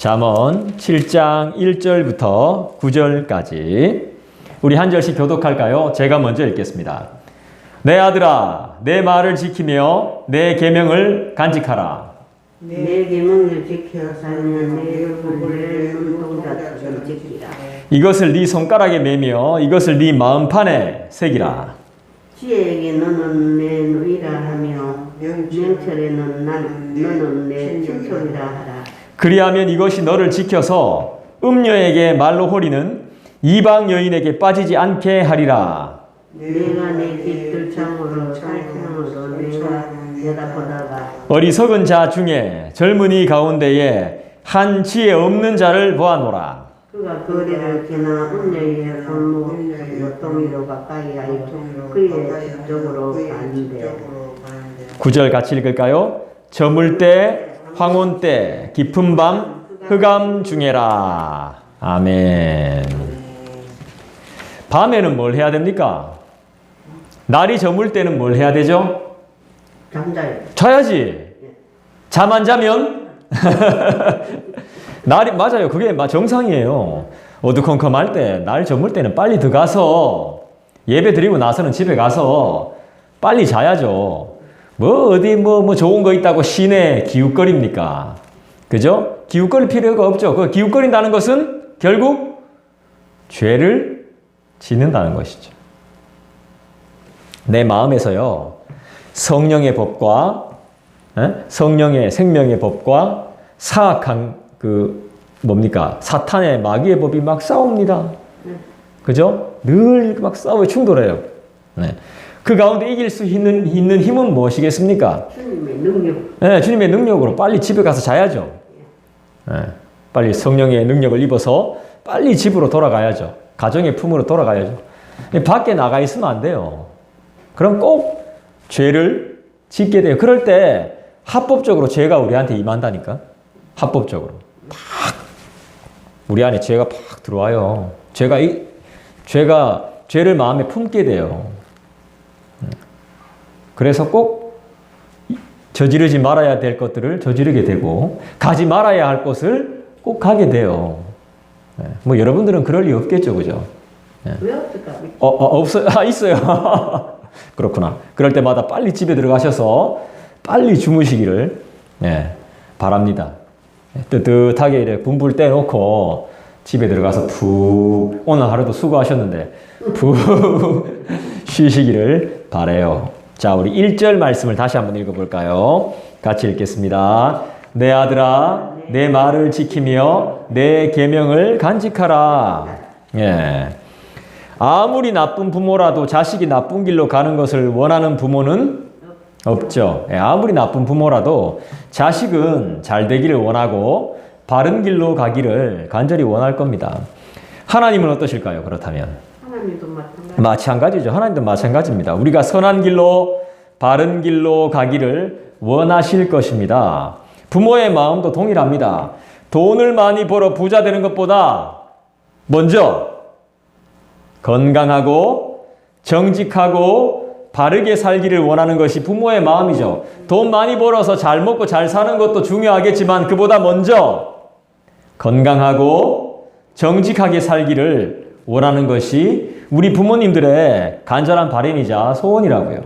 잠언 7장 1절부터 9절까지 우리 한 절씩 교독할까요? 제가 먼저 읽겠습니다. 내 아들아, 내 말을 지키며 내 계명을 간직하라. 내 계명을 지켜 살면 내 얼굴을 눈동자처럼 지키라. 이것을 네 손가락에 매며 이것을 네 마음판에 새기라. 지혜에게 너는 내 누이라 하며 명철에는 너는 내 친척이라 하라. 그리하면 이것이 너를 지켜서 음녀에게 말로 호리는 이방 여인에게 빠지지 않게 하리라. 내가 내 깃들창으로 살펴으로 내가 내다보다가 어리석은 자 중에 젊은이 가운데에 한 지혜 없는 자를 보아노라. 그가 거리를 지나 음녀의 손목 동이로 가까이 하여 그의 집쪽으로 가는데 9절 같이 읽을까요? 저물 때 황혼 때 깊은 밤 흑암 중에라. 아멘. 밤에는 뭘 해야 됩니까? 날이 저물 때는 뭘 해야 되죠? 잠자요. 자야지. 잠 안 자면 날이 맞아요. 그게 정상이에요. 어두컴컴할 때, 날 저물 때는 빨리 들어가서 예배 드리고 나서는 집에 가서 빨리 자야죠. 어디 좋은 거 있다고 시내 기웃거립니까? 그죠? 기웃거릴 필요가 없죠. 그 기웃거린다는 것은 결국 죄를 짓는다는 것이죠. 내 마음에서요, 성령의 법과 성령의 생명의 법과 사악한 사탄의 마귀의 법이 막 싸웁니다. 그죠? 늘 막 싸워요. 충돌해요. 네. 그 가운데 이길 수 있는 힘은 무엇이겠습니까? 주님의 능력. 네, 주님의 능력으로 빨리 집에 가서 자야죠. 네, 빨리 성령의 능력을 입어서 빨리 집으로 돌아가야죠. 가정의 품으로 돌아가야죠. 밖에 나가 있으면 안 돼요. 그럼 꼭 죄를 짓게 돼요. 그럴 때 합법적으로 죄가 우리한테 임한다니까. 합법적으로. 우리 안에 죄가 팍 들어와요. 죄를 마음에 품게 돼요. 그래서 꼭 저지르지 말아야 될 것들을 저지르게 되고 가지 말아야 할 곳을 꼭 가게 돼요. 여러분들은 그럴 리 없겠죠, 그죠? 왜 없을까? 없어요. 있어요. 그렇구나. 그럴 때마다 빨리 집에 들어가셔서 빨리 주무시기를 바랍니다. 뜨뜻하게 이렇게 분불 떼놓고 집에 들어가서 푹 오늘 하루도 수고하셨는데 푹 쉬시기를 바라요. 자, 우리 1절 말씀을 다시 한번 읽어볼까요? 같이 읽겠습니다. 내 아들아, 내 말을 지키며 내 계명을 간직하라. 아무리 나쁜 부모라도 자식이 나쁜 길로 가는 것을 원하는 부모는 없죠. 아무리 나쁜 부모라도 자식은 잘 되기를 원하고 바른 길로 가기를 간절히 원할 겁니다. 하나님은 어떠실까요? 그렇다면 하나님도 마찬가지죠. 하나님도 마찬가지입니다. 우리가 선한 길로 바른 길로 가기를 원하실 것입니다. 부모의 마음도 동일합니다. 돈을 많이 벌어 부자 되는 것보다 먼저 건강하고 정직하고 바르게 살기를 원하는 것이 부모의 마음이죠. 돈 많이 벌어서 잘 먹고 잘 사는 것도 중요하겠지만 그보다 먼저 건강하고 정직하게 살기를 원하는 것이 우리 부모님들의 간절한 바람이자 소원이라고요.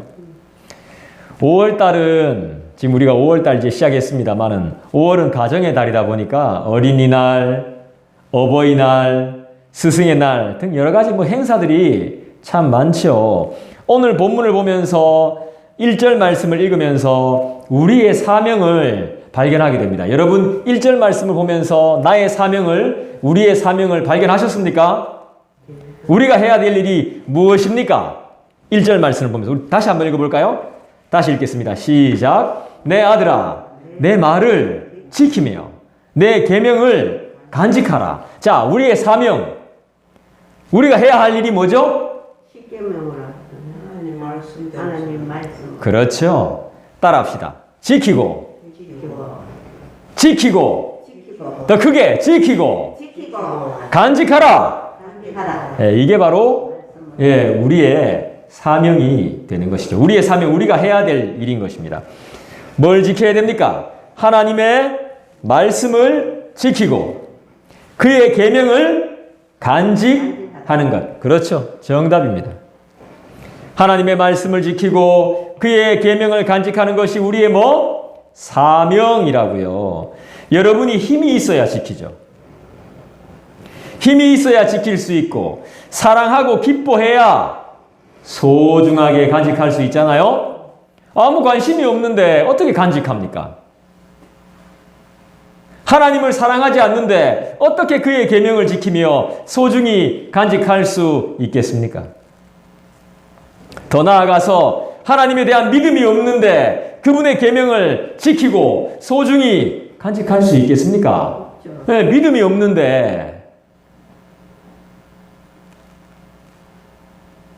5월달은 지금 우리가 5월달 이제 시작했습니다만은 5월은 가정의 달이다 보니까 어린이날, 어버이날, 스승의 날 등 여러 가지 행사들이 참 많죠. 오늘 본문을 보면서 1절 말씀을 읽으면서 우리의 사명을 발견하게 됩니다. 여러분 1절 말씀을 보면서 나의 사명을, 우리의 사명을 발견하셨습니까? 우리가 해야 될 일이 무엇입니까? 1절 말씀을 보면서 우리 다시 한번 읽어볼까요? 다시 읽겠습니다. 시작. 내 아들아, 내 말을 지키며 내 계명을 간직하라. 자, 우리의 사명, 우리가 해야 할 일이 뭐죠? 십계명으로 하나님 말씀. 그렇죠. 따라합시다. 지키고 더 크게 지키고 간직하라. 이게 바로 우리의 사명이 되는 것이죠. 우리의 사명, 우리가 해야 될 일인 것입니다. 뭘 지켜야 됩니까? 하나님의 말씀을 지키고 그의 계명을 간직하는 것. 그렇죠. 정답입니다. 하나님의 말씀을 지키고 그의 계명을 간직하는 것이 우리의 뭐? 사명이라고요. 여러분이 힘이 있어야 지키죠. 힘이 있어야 지킬 수 있고 사랑하고 기뻐해야 소중하게 간직할 수 있잖아요. 아무 관심이 없는데 어떻게 간직합니까? 하나님을 사랑하지 않는데 어떻게 그의 계명을 지키며 소중히 간직할 수 있겠습니까? 더 나아가서 하나님에 대한 믿음이 없는데 그분의 계명을 지키고 소중히 간직할 수 있겠습니까? 네, 믿음이 없는데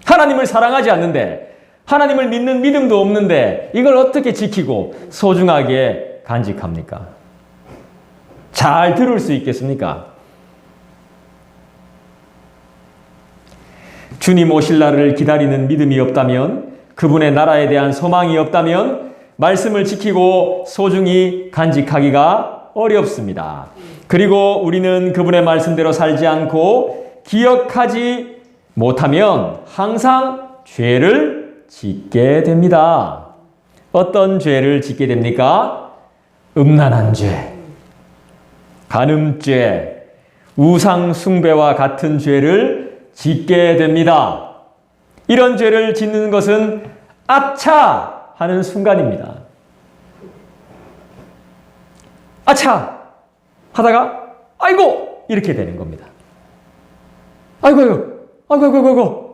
하나님을 사랑하지 않는데 하나님을 믿는 믿음도 없는데 이걸 어떻게 지키고 소중하게 간직합니까? 잘 들을 수 있겠습니까? 주님 오실 날을 기다리는 믿음이 없다면, 그분의 나라에 대한 소망이 없다면 말씀을 지키고 소중히 간직하기가 어렵습니다. 그리고 우리는 그분의 말씀대로 살지 않고 기억하지 못하면 항상 죄를 짓게 됩니다. 어떤 죄를 짓게 됩니까? 음란한 죄, 간음죄, 우상 숭배와 같은 죄를 짓게 됩니다. 이런 죄를 짓는 것은 아차 하는 순간입니다. 아차 하다가 아이고 이렇게 되는 겁니다. 아이고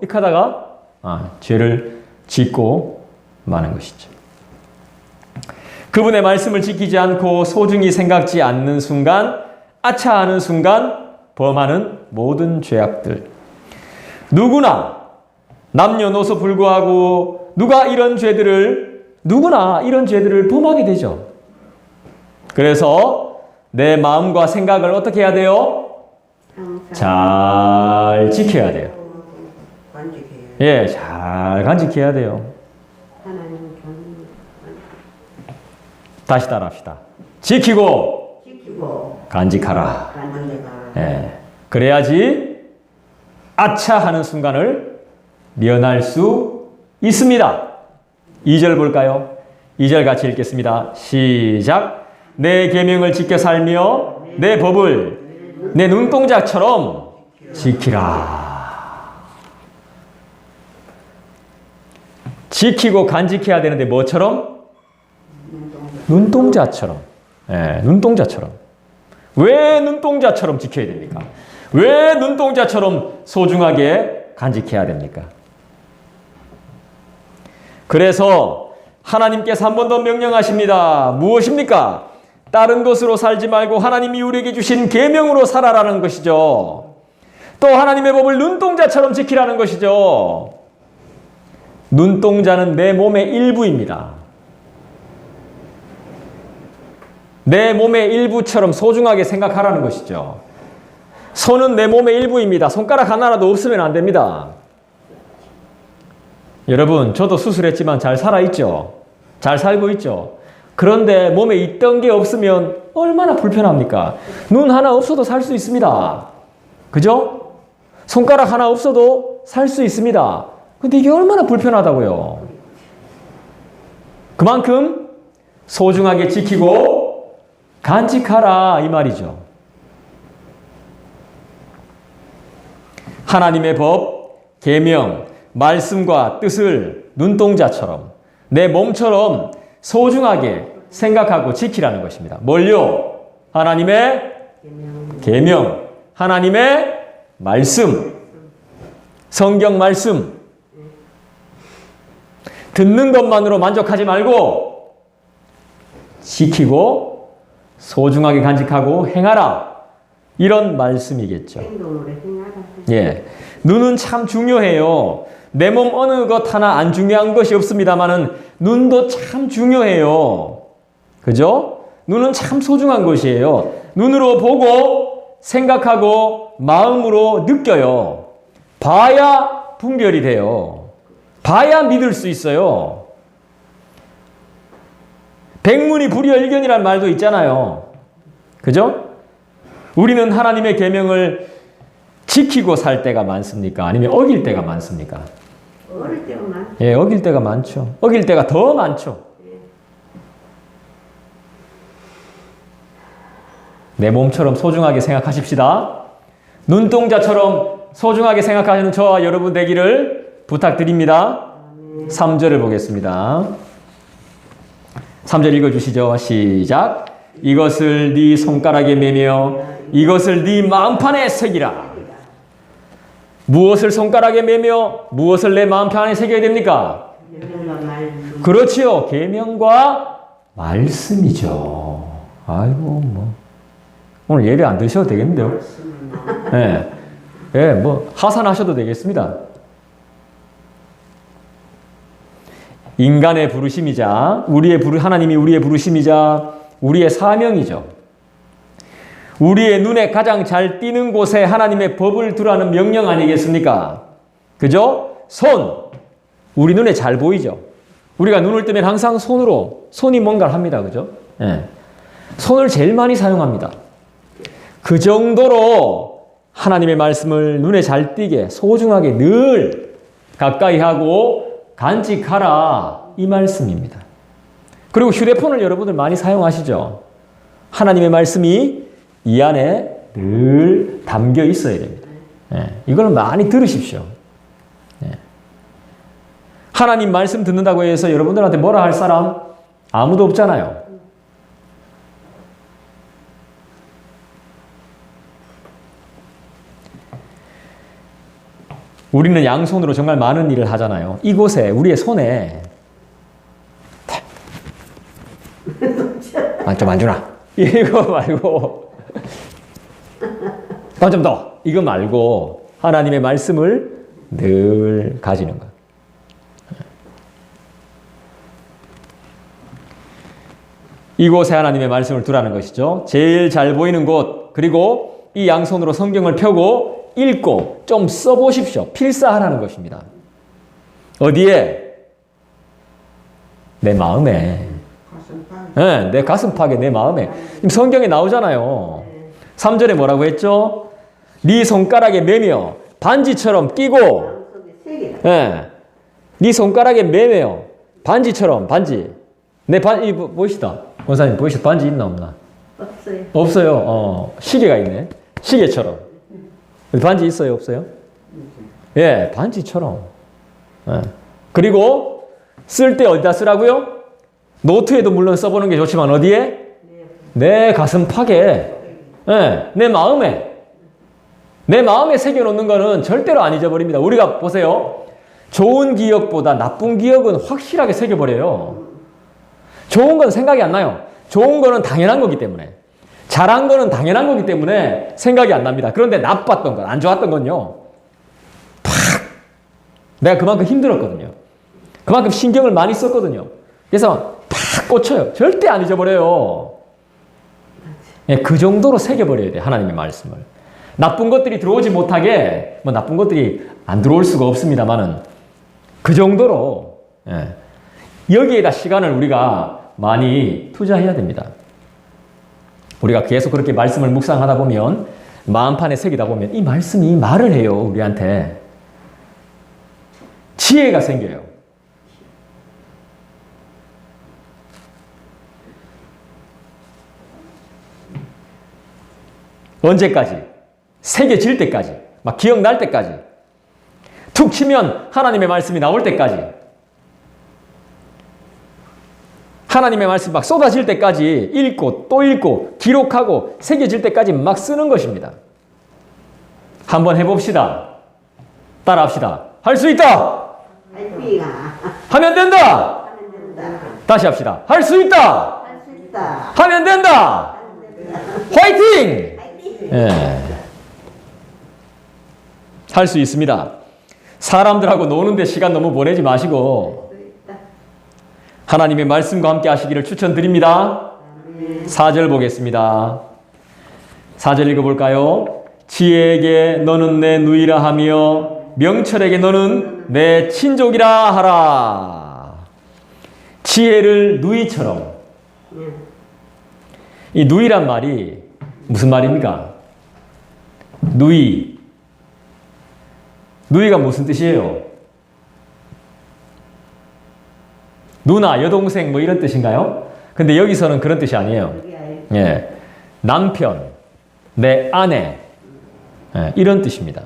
이렇게 하다가 죄를 짓고 마는 것이죠. 그분의 말씀을 지키지 않고 소중히 생각지 않는 순간, 아차하는 순간 범하는 모든 죄악들. 누구나 남녀노소 불구하고 누구나 이런 죄들을 범하게 되죠. 그래서 내 마음과 생각을 어떻게 해야 돼요? 잘 지켜야 돼요. 예, 잘 간직해야 돼요. 다시 따라합시다. 지키고 간직하라. 예, 그래야지 아차하는 순간을 면할 수 있습니다. 2절 볼까요? 2절 같이 읽겠습니다. 시작. 내 계명을 지켜 살며 내 법을 내 눈동자처럼 지키라. 지키고 간직해야 되는데 뭐처럼? 눈동자처럼. 예, 눈동자처럼. 왜 눈동자처럼 지켜야 됩니까? 왜 눈동자처럼 소중하게 간직해야 됩니까? 그래서 하나님께서 한 번 더 명령하십니다. 무엇입니까? 다른 것으로 살지 말고 하나님이 우리에게 주신 계명으로 살아라는 것이죠. 또 하나님의 법을 눈동자처럼 지키라는 것이죠. 눈동자는 내 몸의 일부입니다. 내 몸의 일부처럼 소중하게 생각하라는 것이죠. 손은 내 몸의 일부입니다. 손가락 하나라도 없으면 안 됩니다. 여러분, 저도 수술했지만 잘 살아있죠? 잘 살고 있죠? 그런데 몸에 있던 게 없으면 얼마나 불편합니까? 눈 하나 없어도 살 수 있습니다. 그죠? 손가락 하나 없어도 살 수 있습니다. 근데 이게 얼마나 불편하다고요? 그만큼 소중하게 지키고 간직하라 이 말이죠. 하나님의 법, 계명, 말씀과 뜻을 눈동자처럼 내 몸처럼 소중하게 생각하고 지키라는 것입니다. 뭘요? 하나님의 계명, 하나님의 말씀, 성경 말씀. 듣는 것만으로 만족하지 말고 지키고 소중하게 간직하고 행하라. 이런 말씀이겠죠. 예, 눈은 참 중요해요. 내 몸 어느 것 하나 안 중요한 것이 없습니다만은 눈도 참 중요해요. 그죠? 눈은 참 소중한 것이에요. 눈으로 보고 생각하고 마음으로 느껴요. 봐야 분별이 돼요. 봐야 믿을 수 있어요. 백문이 불여일견이라는 말도 있잖아요. 그죠? 우리는 하나님의 계명을 지키고 살 때가 많습니까? 아니면 어길 때가 많습니까? 어릴 때가 많죠. 예, 어길 때가 많죠. 어길 때가 더 많죠. 내 몸처럼 소중하게 생각하십시다. 눈동자처럼 소중하게 생각하시는 저와 여러분 되기를 부탁드립니다. 3절을 보겠습니다. 3절 읽어주시죠. 시작. 이것을 네 손가락에 매며 이것을 네 마음판에 새기라. 무엇을 손가락에 매며 무엇을 내 마음판에 새겨야 됩니까? 계명과 말씀. 그렇지요. 계명과 말씀이죠. 아이고 뭐 오늘 예배 안 드셔도 되겠는데요. 예, 예, 뭐 하산하셔도 되겠습니다. 인간의 부르심이자 하나님이 우리의 부르심이자 우리의 사명이죠. 우리의 눈에 가장 잘 띄는 곳에 하나님의 법을 두라는 명령 아니겠습니까? 그죠? 손. 우리 눈에 잘 보이죠? 우리가 눈을 뜨면 항상 손이 뭔가를 합니다. 그죠? 예. 손을 제일 많이 사용합니다. 그 정도로 하나님의 말씀을 눈에 잘 띄게 소중하게 늘 가까이 하고 간직하라 이 말씀입니다. 그리고 휴대폰을 여러분들 많이 사용하시죠? 하나님의 말씀이 이 안에 늘 담겨 있어야 됩니다. 예, 이걸 많이 들으십시오. 예. 하나님 말씀 듣는다고 해서 여러분들한테 뭐라 할 사람 아무도 없잖아요. 우리는 양손으로 정말 많은 일을 하잖아요. 이곳에 우리의 손에 좀 안 주나? 이거 말고 좀 더 이거 말고 하나님의 말씀을 늘 가지는 것. 이곳에 하나님의 말씀을 두라는 것이죠. 제일 잘 보이는 곳, 그리고 이 양손으로 성경을 펴고 읽고 좀 써보십시오. 필사하라는 것입니다. 어디에? 내 마음에. 네, 내 가슴팍에, 내 마음에. 지금 성경에 나오잖아요. 3절에 뭐라고 했죠? 네 손가락에 매며 반지처럼 끼고, 네, 네 손가락에 매며 반지처럼, 반지. 내 반지, 보이시다? 원사님 보이시다? 반지 있나 없나? 없어요. 없어요. 시계가 있네. 시계처럼. 반지 있어요? 없어요? 예, 반지처럼. 예. 그리고 쓸 때 어디다 쓰라고요? 노트에도 물론 써보는 게 좋지만 어디에? 내 가슴팍에. 예, 내 마음에. 내 마음에 새겨놓는 거는 절대로 안 잊어버립니다. 우리가 보세요. 좋은 기억보다 나쁜 기억은 확실하게 새겨버려요. 좋은 건 생각이 안 나요. 좋은 거는 당연한 거기 때문에. 잘한 거는 당연한 거기 때문에 생각이 안 납니다. 그런데 나빴던 건, 안 좋았던 건요. 팍! 내가 그만큼 힘들었거든요. 그만큼 신경을 많이 썼거든요. 그래서 팍 꽂혀요. 절대 안 잊어버려요. 예, 그 정도로 새겨버려야 돼요. 하나님의 말씀을. 나쁜 것들이 들어오지 못하게, 뭐 나쁜 것들이 안 들어올 수가 없습니다만은 그 정도로, 예, 여기에다 시간을 우리가 많이 투자해야 됩니다. 우리가 계속 그렇게 말씀을 묵상하다 보면, 마음판에 새기다 보면 이 말씀이 말을 해요. 우리한테. 지혜가 생겨요. 언제까지? 새겨질 때까지. 막 기억날 때까지. 툭 치면 하나님의 말씀이 나올 때까지. 하나님의 말씀이 막 쏟아질 때까지 읽고 또 읽고 기록하고 새겨질 때까지 막 쓰는 것입니다. 한번 해봅시다. 따라합시다. 할 수 있다. 하면 된다. 다시 합시다. 할 수 있다. 하면 된다. 화이팅! 예. 할 수 있습니다. 사람들하고 노는데 시간 너무 보내지 마시고 하나님의 말씀과 함께 하시기를 추천드립니다. 4절 보겠습니다. 4절 읽어볼까요? 지혜에게 너는 내 누이라 하며 명철에게 너는 내 친족이라 하라. 지혜를 누이처럼. 이 누이란 말이 무슨 말입니까? 누이. 누이가 무슨 뜻이에요? 누나, 여동생 뭐 이런 뜻인가요? 근데 여기서는 그런 뜻이 아니에요. 예. 남편, 내 아내. 예, 이런 뜻입니다.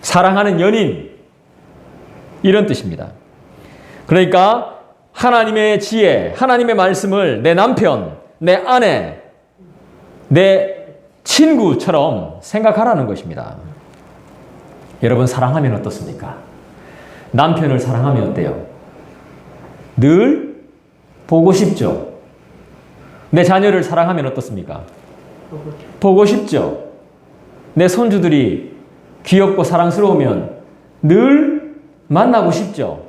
사랑하는 연인. 이런 뜻입니다. 그러니까 하나님의 지혜, 하나님의 말씀을 내 남편, 내 아내, 내 친구처럼 생각하라는 것입니다. 여러분 사랑하면 어떻습니까? 남편을 사랑하면 어때요? 늘 보고 싶죠? 내 자녀를 사랑하면 어떻습니까? 보고 싶죠? 내 손주들이 귀엽고 사랑스러우면 늘 만나고 싶죠?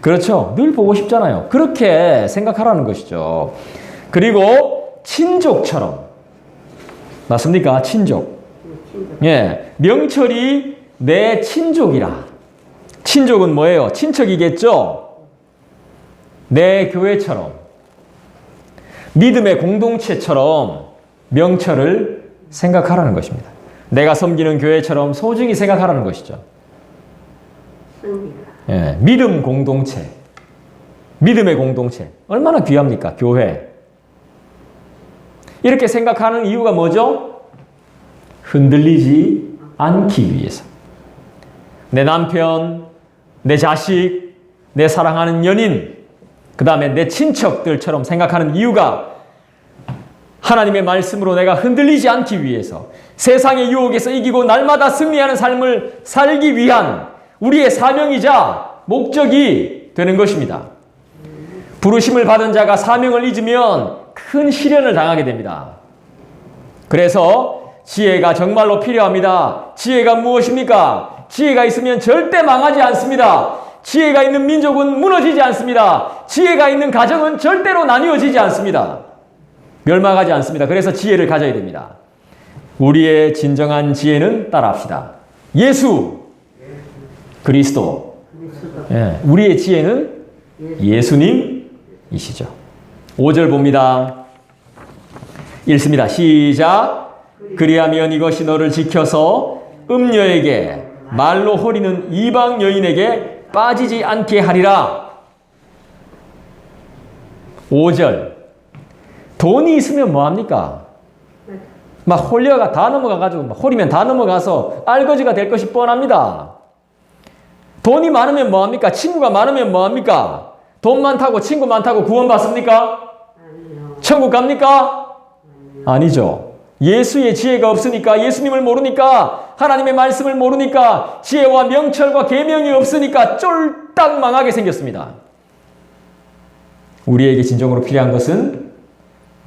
그렇죠? 늘 보고 싶잖아요. 그렇게 생각하라는 것이죠. 그리고 친족처럼. 맞습니까? 친족. 예, 명철이 내 친족이라. 친족은 뭐예요? 친척이겠죠? 내 교회처럼. 믿음의 공동체처럼 명철을 생각하라는 것입니다. 내가 섬기는 교회처럼 소중히 생각하라는 것이죠. 예, 믿음 공동체. 믿음의 공동체. 얼마나 귀합니까? 교회. 이렇게 생각하는 이유가 뭐죠? 흔들리지 않기 위해서. 내 남편, 내 자식, 내 사랑하는 연인, 그 다음에 내 친척들처럼 생각하는 이유가 하나님의 말씀으로 내가 흔들리지 않기 위해서 세상의 유혹에서 이기고 날마다 승리하는 삶을 살기 위한 우리의 사명이자 목적이 되는 것입니다. 부르심을 받은 자가 사명을 잊으면 큰 시련을 당하게 됩니다. 그래서 지혜가 정말로 필요합니다. 지혜가 무엇입니까? 지혜가 있으면 절대 망하지 않습니다. 지혜가 있는 민족은 무너지지 않습니다. 지혜가 있는 가정은 절대로 나뉘어지지 않습니다. 멸망하지 않습니다. 그래서 지혜를 가져야 됩니다. 우리의 진정한 지혜는 따라합시다. 예수 그리스도. 예, 우리의 지혜는 예수님이시죠. 5절 봅니다. 읽습니다. 시작. 그리하면 이것이 너를 지켜서 음녀에게 말로 호리는 이방 여인에게 빠지지 않게 하리라. 5절. 돈이 있으면 뭐합니까? 막 홀려가 다 넘어가가지고 막 홀이면 다 넘어가서 알거지가 될 것이 뻔합니다. 돈이 많으면 뭐합니까? 친구가 많으면 뭐합니까? 돈 많다고 친구 많다고 구원 받습니까? 아니요. 천국 갑니까? 아니죠. 예수의 지혜가 없으니까, 예수님을 모르니까, 하나님의 말씀을 모르니까, 지혜와 명철과 계명이 없으니까 쫄딱 망하게 생겼습니다. 우리에게 진정으로 필요한 것은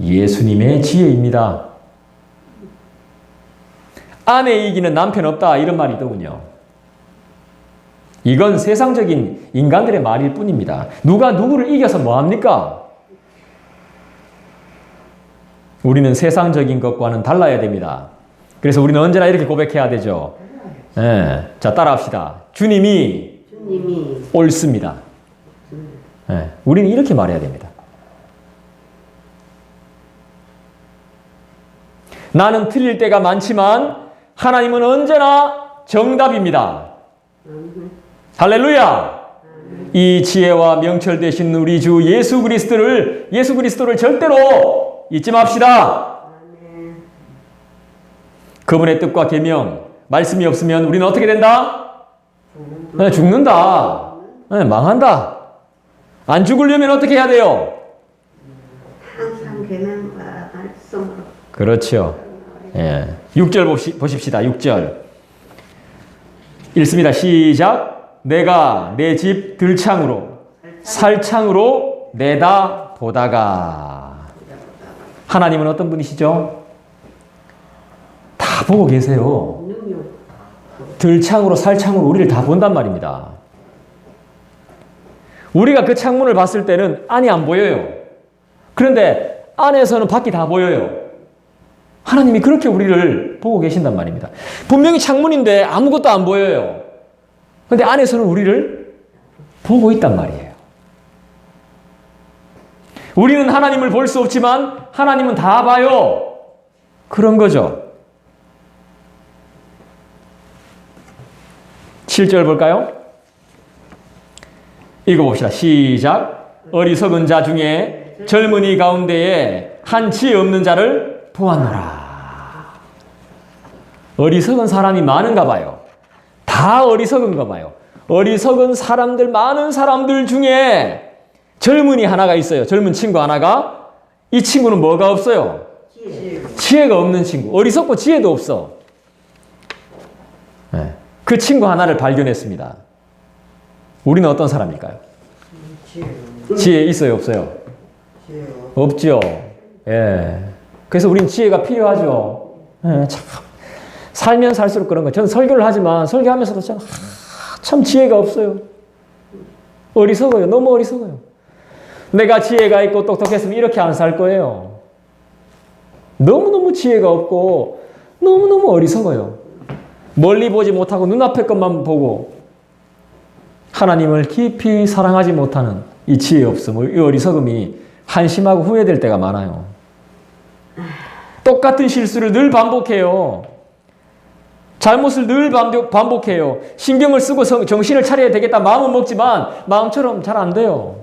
예수님의 지혜입니다. 아내 이기는 남편 없다 이런 말이 있더군요. 이건 세상적인 인간들의 말일 뿐입니다. 누가 누구를 이겨서 뭐합니까? 우리는 세상적인 것과는 달라야 됩니다. 그래서 우리는 언제나 이렇게 고백해야 되죠. 네. 자, 따라합시다. 주님이 옳습니다. 네. 우리는 이렇게 말해야 됩니다. 나는 틀릴 때가 많지만 하나님은 언제나 정답입니다. 할렐루야! 이 지혜와 명철 되신 우리 주 예수 그리스도를 절대로 잊지 맙시다. 그분의 뜻과 계명, 말씀이 없으면 우리는 어떻게 된다? 네, 죽는다. 네, 망한다. 안 죽으려면 어떻게 해야 돼요? 항상 계명과 말씀으로. 그렇죠. 예. 6절 보십시다. 6절. 읽습니다. 시작. 내가 내 집 들창으로 살창으로 내다 보다가. 하나님은 어떤 분이시죠? 다 보고 계세요. 들창으로 살창으로 우리를 다 본단 말입니다. 우리가 그 창문을 봤을 때는 안이 안 보여요. 그런데 안에서는 밖이 다 보여요. 하나님이 그렇게 우리를 보고 계신단 말입니다. 분명히 창문인데 아무것도 안 보여요. 그런데 안에서는 우리를 보고 있단 말이에요. 우리는 하나님을 볼 수 없지만 하나님은 다 봐요. 그런 거죠. 7절 볼까요? 읽어봅시다. 시작. 어리석은 자 중에 젊은이 가운데에 한 지혜 없는 자를 보았노라. 어리석은 사람이 많은가 봐요. 다 어리석은가 봐요. 어리석은 사람들, 많은 사람들 중에 젊은이 하나가 있어요. 젊은 친구 하나가. 이 친구는 뭐가 없어요? 지혜가 없는 친구. 어리석고 지혜도 없어. 네. 그 친구 하나를 발견했습니다. 우리는 어떤 사람일까요? 지혜 있어요, 없어요? 없죠. 예. 그래서 우린 지혜가 필요하죠. 예, 참. 살면 살수록 그런 거예요. 저는 설교를 하지만 설교하면서도 참 지혜가 없어요. 어리석어요. 너무 어리석어요. 내가 지혜가 있고 똑똑했으면 이렇게 안 살 거예요. 너무너무 지혜가 없고 너무너무 어리석어요. 멀리 보지 못하고 눈앞의 것만 보고 하나님을 깊이 사랑하지 못하는 이 지혜 없음, 이 어리석음이 한심하고 후회될 때가 많아요. 똑같은 실수를 늘 반복해요. 잘못을 늘 반복해요. 신경을 쓰고 정신을 차려야 되겠다 마음은 먹지만 마음처럼 잘 안 돼요.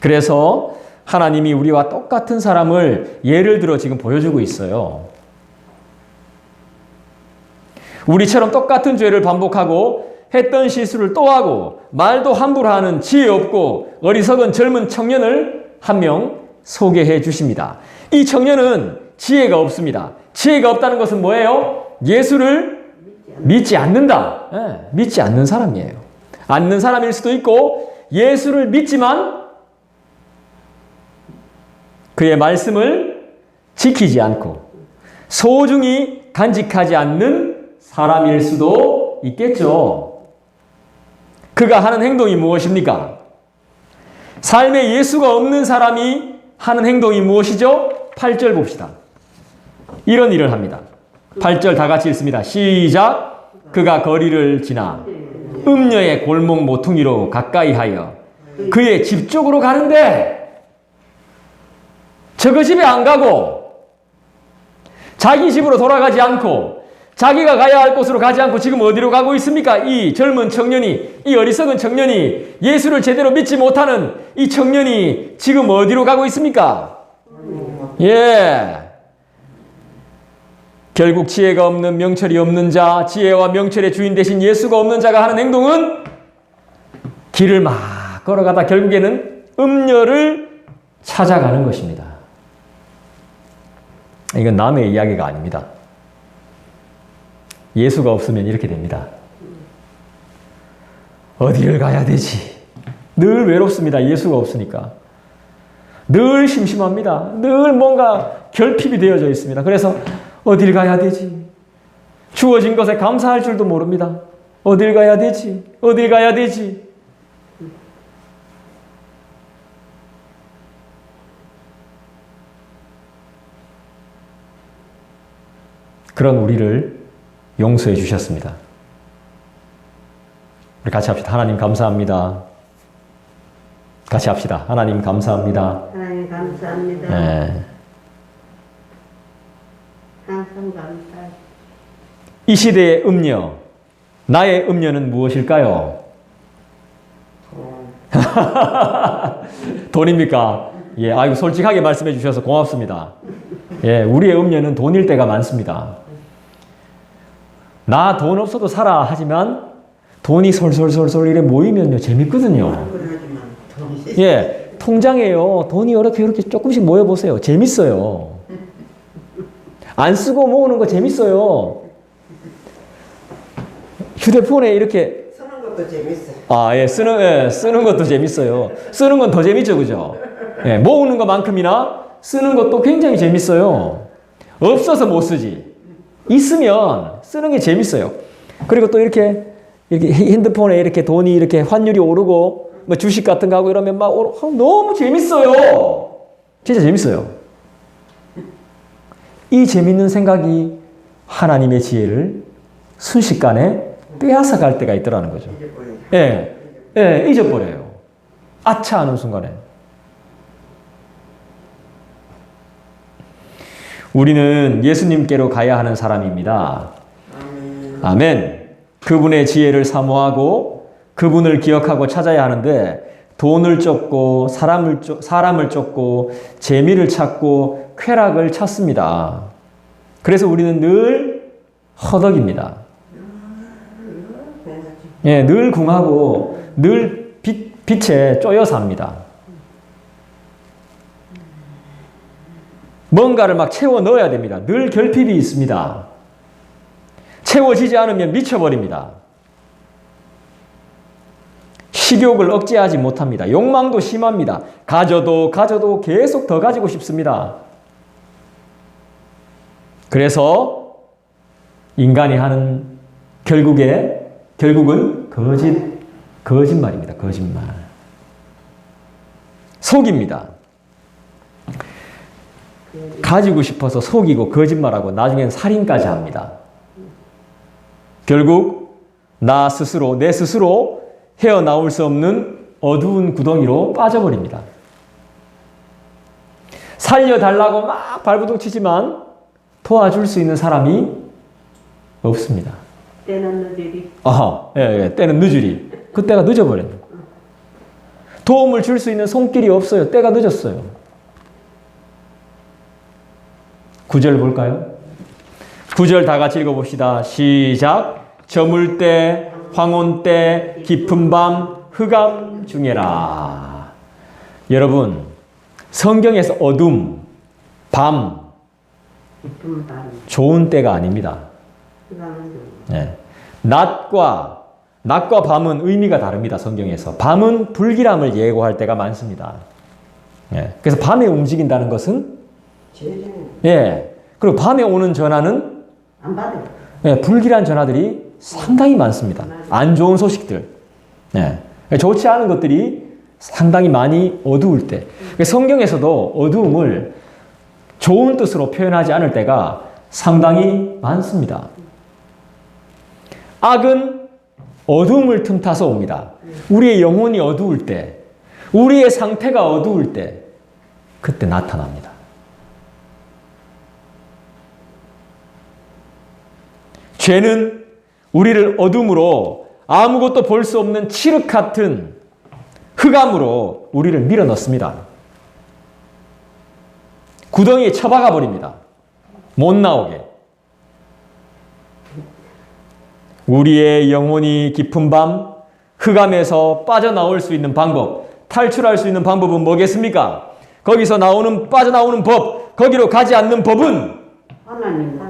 그래서 하나님이 우리와 똑같은 사람을 예를 들어 지금 보여주고 있어요. 우리처럼 똑같은 죄를 반복하고 했던 실수를 또 하고 말도 함부로 하는 지혜 없고 어리석은 젊은 청년을 한 명 소개해 주십니다. 이 청년은 지혜가 없습니다. 지혜가 없다는 것은 뭐예요? 예수를 믿지 않는다. 네, 믿지 않는 사람이에요. 않는 사람일 수도 있고 예수를 믿지만 그의 말씀을 지키지 않고 소중히 간직하지 않는 사람일 수도 있겠죠. 그가 하는 행동이 무엇입니까? 삶에 예수가 없는 사람이 하는 행동이 무엇이죠? 8절 봅시다. 이런 일을 합니다. 8절 다 같이 읽습니다. 시작. 그가 거리를 지나 음녀의 골목 모퉁이로 가까이 하여 그의 집 쪽으로 가는데 저그 집에 안 가고 자기 집으로 돌아가지 않고 자기가 가야 할 곳으로 가지 않고 지금 어디로 가고 있습니까? 이 젊은 청년이, 이 어리석은 청년이, 예수를 제대로 믿지 못하는 이 청년이 지금 어디로 가고 있습니까? 예. 결국 지혜가 없는, 명철이 없는 자, 지혜와 명철의 주인 대신 예수가 없는 자가 하는 행동은 길을 막 걸어가다 결국에는 음녀를 찾아가는 것입니다. 이건 남의 이야기가 아닙니다. 예수가 없으면 이렇게 됩니다. 어디를 가야 되지? 늘 외롭습니다. 예수가 없으니까. 늘 심심합니다. 늘 뭔가 결핍이 되어져 있습니다. 그래서 어딜 가야 되지? 주어진 것에 감사할 줄도 모릅니다. 어딜 가야 되지? 어딜 가야 되지? 그런 우리를 용서해 주셨습니다. 우리 같이 합시다. 하나님 감사합니다. 같이 합시다. 하나님 감사합니다. 하나님 감사합니다. 네. 항상 감사. 이 시대의 음녀, 나의 음녀는 무엇일까요? 돈입니까? 예, 아이고 솔직하게 말씀해 주셔서 고맙습니다. 예, 우리의 음녀는 돈일 때가 많습니다. 나 돈 없어도 살아 하지만 돈이 솔솔솔솔 이래 모이면요 재밌거든요. 예, 통장에요 돈이 이렇게 조금씩 모여보세요. 재밌어요. 안 쓰고 모으는 거 재밌어요. 휴대폰에 이렇게 쓰는 것도 재밌어요. 아, 예, 쓰는 것도 재밌어요. 쓰는 건 더 재밌죠, 그죠? 예, 모으는 것만큼이나 쓰는 것도 굉장히 재밌어요. 없어서 못 쓰지. 있으면 쓰는 게 재밌어요. 그리고 또 이렇게 핸드폰에 이렇게 돈이 이렇게 환율이 오르고 뭐 주식 같은 거 하고 이러면 막 너무 재밌어요. 진짜 재밌어요. 이 재밌는 생각이 하나님의 지혜를 순식간에 빼앗아 갈 때가 있더라는 거죠. 예, 예, 잊어버려요. 아차 하는 순간에. 우리는 예수님께로 가야 하는 사람입니다. 아멘. 그분의 지혜를 사모하고 그분을 기억하고 찾아야 하는데 돈을 쫓고 사람을 쫓고 재미를 찾고 쾌락을 찾습니다. 그래서 우리는 늘 허덕입니다. 예, 늘 궁하고 늘 빛에 쪼여 삽니다. 뭔가를 막 채워 넣어야 됩니다. 늘 결핍이 있습니다. 채워지지 않으면 미쳐버립니다. 식욕을 억제하지 못합니다. 욕망도 심합니다. 가져도 계속 더 가지고 싶습니다. 그래서 인간이 하는 결국은 거짓말입니다. 거짓말. 속입니다. 가지고 싶어서 속이고 거짓말하고 나중엔 살인까지 합니다. 결국 내 스스로 헤어나올 수 없는 어두운 구덩이로 빠져버립니다. 살려달라고 막 발부둥치지만 도와줄 수 있는 사람이 없습니다. 때는 늦으리. 때는 늦으리. 그때가 늦어버렸네. 도움을 줄 수 있는 손길이 없어요. 때가 늦었어요. 9절 볼까요? 9절 다 같이 읽어봅시다. 시작. 저물 때, 황혼 때, 깊은 밤, 흑암 중에라. 여러분, 성경에서 어둠, 밤, 깊은 밤. 좋은 때가 아닙니다. 네. 낮과 밤은 의미가 다릅니다. 성경에서. 밤은 불길함을 예고할 때가 많습니다. 예. 그래서 밤에 움직인다는 것은 그리고 밤에 오는 전화는 안 받아요. 불길한 전화들이 상당히 많습니다. 안 좋은 소식들. 좋지 않은 것들이 상당히 많이 어두울 때. 성경에서도 어두움을 좋은 뜻으로 표현하지 않을 때가 상당히 많습니다. 악은 어두움을 틈타서 옵니다. 우리의 영혼이 어두울 때, 우리의 상태가 어두울 때, 그때 나타납니다. 죄는 우리를 어둠으로 아무것도 볼 수 없는 칠흑 같은 흑암으로 우리를 밀어넣습니다. 구덩이에 처박아 버립니다. 못 나오게. 우리의 영혼이 깊은 밤 흑암에서 빠져나올 수 있는 방법, 탈출할 수 있는 방법은 뭐겠습니까? 거기서 빠져나오는 법, 거기로 가지 않는 법은 하나님.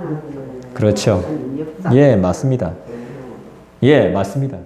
그렇죠. 예, 맞습니다. 예, 맞습니다.